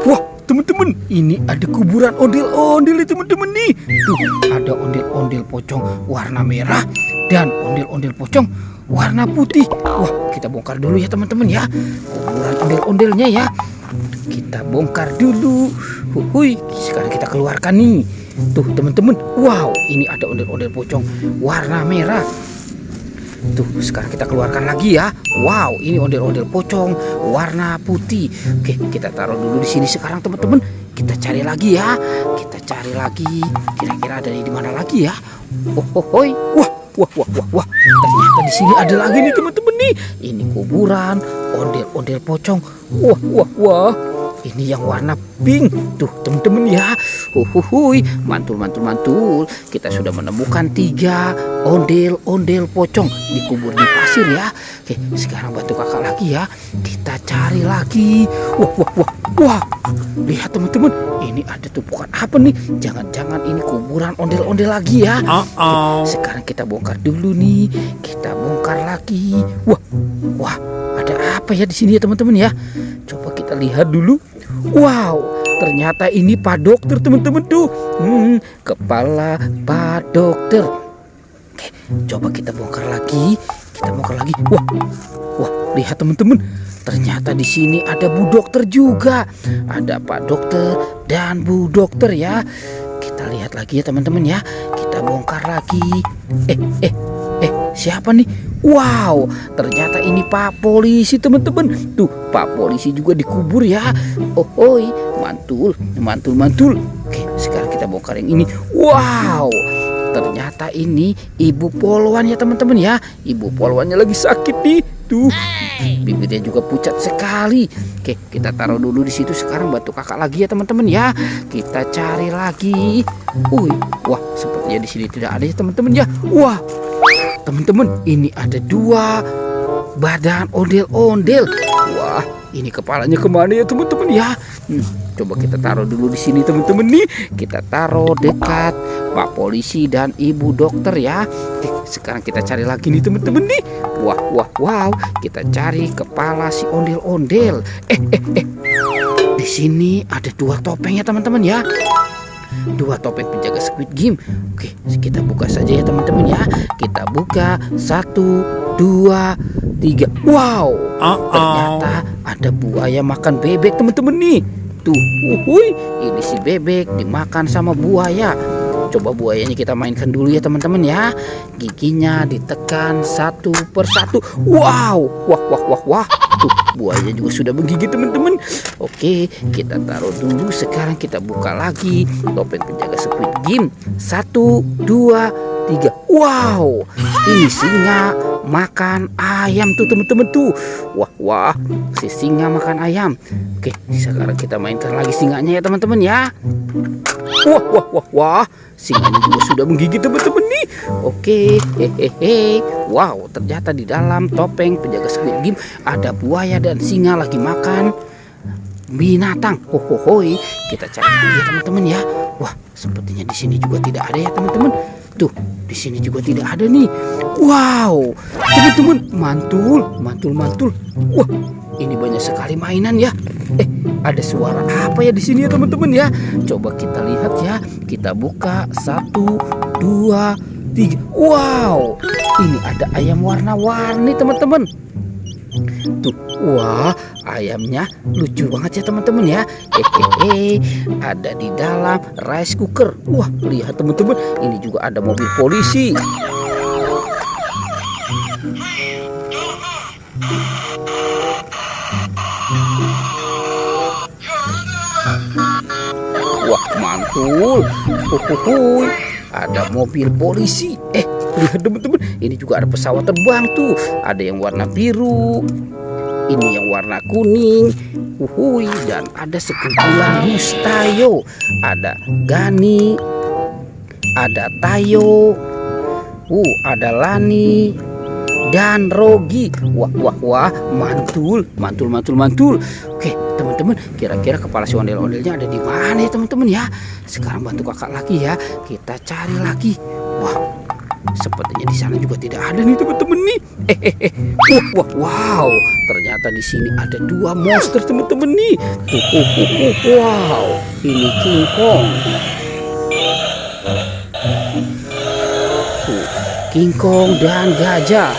Wah, teman-teman, ini ada kuburan ondel-ondel nih teman-teman nih. Tuh, ada ondel-ondel pocong warna merah dan ondel-ondel pocong warna putih. Wah, kita bongkar dulu ya teman-teman ya. Kuburan ondel-ondelnya ya. Kita bongkar dulu. Hui, sekarang kita keluarkan nih. Tuh teman-teman, wow, ini ada ondel-ondel pocong warna merah. Tuh, sekarang kita keluarkan lagi ya. Wow, ini ondel-ondel pocong warna putih. Oke, kita taruh dulu di sini sekarang teman-teman. Kita cari lagi ya. Kita cari lagi. Kira-kira ada di mana lagi ya? Hoi. Wah. Ternyata di sini ada lagi nih teman-teman nih. Ini kuburan ondel-ondel pocong. Wah. Ini yang warna pink. Tuh teman-teman ya. Hui. Mantul. Kita sudah menemukan 3 ondel-ondel pocong dikubur di pasir ya. Oke, sekarang bantu kakak lagi ya. Kita cari lagi. Wah. Lihat teman-teman, ini ada tumpukan apa nih? Jangan-jangan ini kuburan ondel-ondel lagi ya. Oke, sekarang kita bongkar dulu nih. Kita bongkar lagi. Wah, ada apa ya di sini ya teman-teman ya? Coba kita lihat dulu. Wow, ternyata ini Pak Dokter teman-teman tuh. Kepala Pak Dokter. Oke, coba kita bongkar lagi. Wah, lihat teman-teman. Ternyata di sini ada Bu Dokter juga. Ada Pak Dokter dan Bu Dokter ya. Kita lihat lagi ya teman-teman ya. Kita bongkar lagi. Siapa nih? Wow, ternyata ini Pak Polisi teman-teman. Tuh, Pak Polisi juga dikubur ya. Hoi, mantul. Oke, sekarang kita bongkar yang ini. Wow, ternyata ini Ibu Polwan ya teman-teman ya. Ibu Polwannya lagi sakit nih. Tuh, bibirnya juga pucat sekali. Oke, kita taruh dulu di situ. Sekarang bantu kakak lagi ya teman-teman ya. Kita cari lagi. Wah, sepertinya di sini tidak ada ya teman-teman ya. Wah, teman-teman, ini ada 2 badan ondel-ondel. Wah, ini kepalanya kemana ya teman-teman ya? Coba kita taruh dulu di sini teman-teman nih. Kita taruh dekat Pak Polisi dan Ibu Dokter ya. Sekarang kita cari lagi nih teman-teman nih. Wow, kita cari kepala si ondel-ondel. Di sini ada 2 topeng ya teman-teman ya. 2 topeng penjaga Squid Game. Oke, kita buka saja ya teman-teman ya. Kita buka 1, 2, 3. Wow, ternyata ada buaya makan bebek teman-teman nih. Tuh, ini si bebek dimakan sama buaya. Coba buayanya kita mainkan dulu ya teman-teman ya. Giginya ditekan satu persatu. Wow, wah. Tuh, buaya juga sudah menggigit teman-teman. Oke, kita taruh dulu. Sekarang kita buka lagi topeng penjaga Squid Game. 1, 2, 3. Wow, ini singa makan ayam tuh teman-teman tuh. Wah, si singa makan ayam. Oke, sekarang kita mainkan lagi singanya ya teman-teman ya. Wah, singanya juga sudah menggigit teman-teman nih. Oke, wow, ternyata di dalam topeng penjaga Squid Game ada buaya dan singa lagi makan binatang. Hoi, kita cari lagi ya teman-teman ya. Wah, sepertinya di sini juga tidak ada ya teman-teman. Tuh, di sini juga tidak ada nih. Wow, teman-teman, mantul. Wah, ini banyak sekali mainan ya. Ada suara apa ya di sini ya teman-teman ya? Coba kita lihat ya. Kita buka 1, 2, 3. Wow, ini ada ayam warna-warni teman-teman. Tuh, wah, ayamnya lucu banget ya teman-teman ya. Ada di dalam rice cooker. Wah, lihat teman-teman, ini juga ada mobil polisi. Wah, mantul. Ada mobil polisi. Lihat teman-teman, ini juga ada pesawat terbang tuh. Ada yang warna biru, ini yang warna kuning. Dan ada sekumpulan Mustayo. Ada Gani, ada Tayo, ada Lani dan Rogi. Wah, mantul. Oke, teman-teman, kira-kira kepala si ondel-ondelnya ada di mana ya teman-teman ya? Sekarang bantu kakak lagi ya. Kita cari lagi. Wah, sepertinya di sana juga tidak ada nih teman-teman nih. Wow, ternyata di sini ada dua monster teman-teman nih. Wow, ini King Kong. King Kong dan gajah.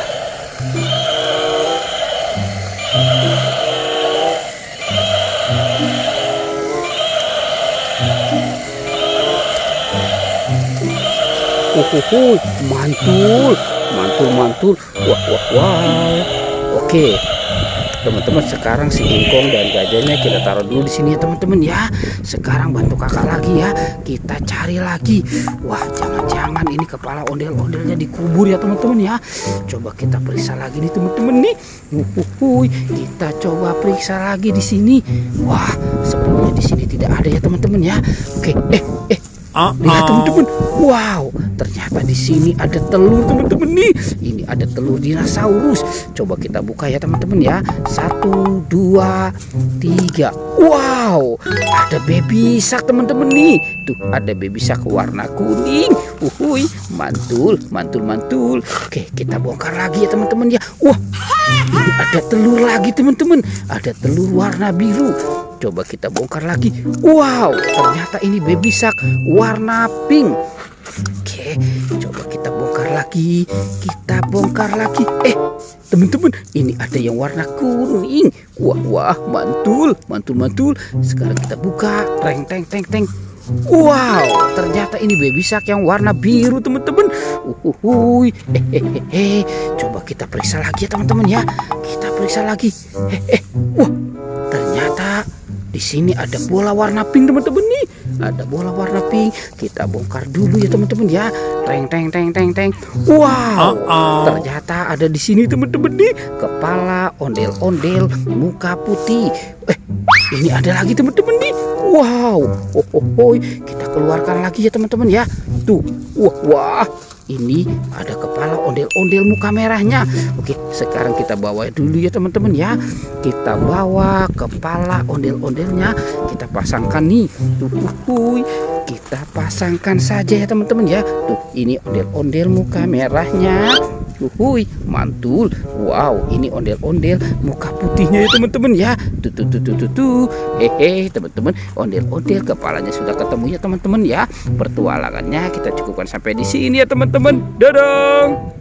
Mantul. Wow. Oke, teman-teman, sekarang si King Kong dan gajahnya kita taruh dulu di sini ya teman-teman ya. Sekarang bantu kakak lagi ya, kita cari lagi. Wah, jangan-jangan ini kepala ondel-ondelnya dikubur ya teman-teman ya. Coba kita periksa lagi nih teman-teman nih. Kita coba periksa lagi di sini. Wah, sepertinya di sini tidak ada ya teman-teman ya. Oke, lihat teman-teman. Wow, ternyata di sini ada telur teman-teman nih. Ini ada telur dinosaurus. Coba kita buka ya teman-teman ya. 1, 2, 3. Wow, ada baby shark teman-teman nih. Tuh, ada baby shark warna kuning. Mantul. Oke, kita bongkar lagi ya teman-teman ya. Wah, ini ada telur lagi teman-teman. Ada telur warna biru. Coba kita bongkar lagi. Wow, ternyata ini baby shark warna pink. Oke, coba kita bongkar lagi. Teman-teman, ini ada yang warna kuning. Wah, mantul. Sekarang kita buka. Teng. Wow, ternyata ini baby shark yang warna biru teman-teman. Coba kita periksa lagi ya teman-teman ya. Wah, ternyata di sini ada bola warna pink teman-teman nih. Ada bola warna pink. Kita bongkar dulu ya teman-teman ya. Teng. Wow, ternyata ada di sini teman-teman nih. Kepala ondel-ondel muka putih. Ini ada lagi teman-teman nih. Wow, kita keluarkan lagi ya teman-teman ya. Tuh, wah. Ini ada kepala ondel-ondel muka merahnya. Oke, sekarang kita bawa dulu ya teman-teman ya. Kita bawa kepala ondel-ondelnya. Kita pasangkan nih. Tuh, kita pasangkan saja ya teman-teman ya. Tuh, ini ondel-ondel muka merahnya. Mantul. Wow, ini ondel-ondel muka putihnya ya teman-teman ya. Tuh. Teman-teman, ondel-ondel kepalanya sudah ketemu ya teman-teman ya. Pertualangannya kita cukupkan sampai di sini ya teman-teman. Dadah.